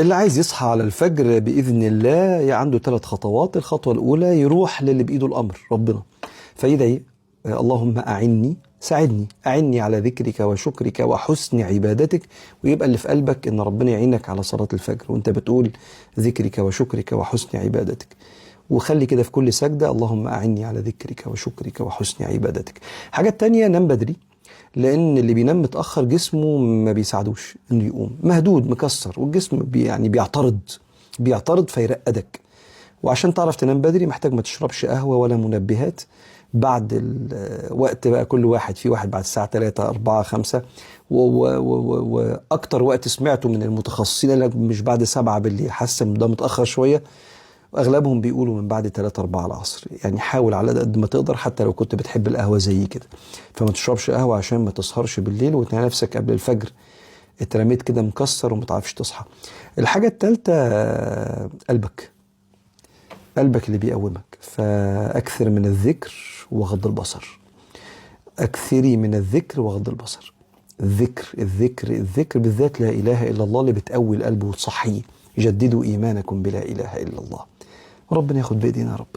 اللي عايز يصحى على الفجر بإذن الله عنده 3 خطوات. الخطوة الأولى يروح للي بإيده الأمر، ربنا، فيدعي اللهم أعني، ساعدني، أعني على ذكرك وشكرك وحسن عبادتك، ويبقى اللي في قلبك إن ربنا يعينك على صلاة الفجر وأنت بتقول ذكرك وشكرك وحسن عبادتك. وخلي كده في كل سجدة اللهم أعني على ذكرك وشكرك وحسن عبادتك. حاجة تانية، نام بدري، لأن اللي بينام متأخر جسمه ما بيساعدوش إنه يقوم، مهدود مكسر، والجسم يعني بيعترض فيرقدك. وعشان تعرف تنام بدري محتاج ما تشربش قهوة ولا منبهات بعد الوقت بقى. كل واحد، في واحد بعد الساعة 3 4 5، وأكتر وقت سمعته من المتخصصين قال لك مش بعد 7 بالليل، حاسس إن ده متأخر شوية. أغلبهم بيقولوا من بعد 3 4 العصر. يعني حاول على قد ما تقدر، حتى لو كنت بتحب القهوة زي كده، فما تشربش قهوة عشان ما تسهرش بالليل وتلاقي نفسك قبل الفجر اترميت كده مكسر وما تعرفش تصحى. الحاجة الثالثة، قلبك اللي بيقومك، فأكثر من الذكر وغض البصر. أكثري من الذكر وغض البصر. الذكر بالذات لا إله إلا الله اللي بتقوي القلب وتصحيه. جددوا إيمانكم بلا إله إلا الله. وربنا ياخد بإيدينا يا رب.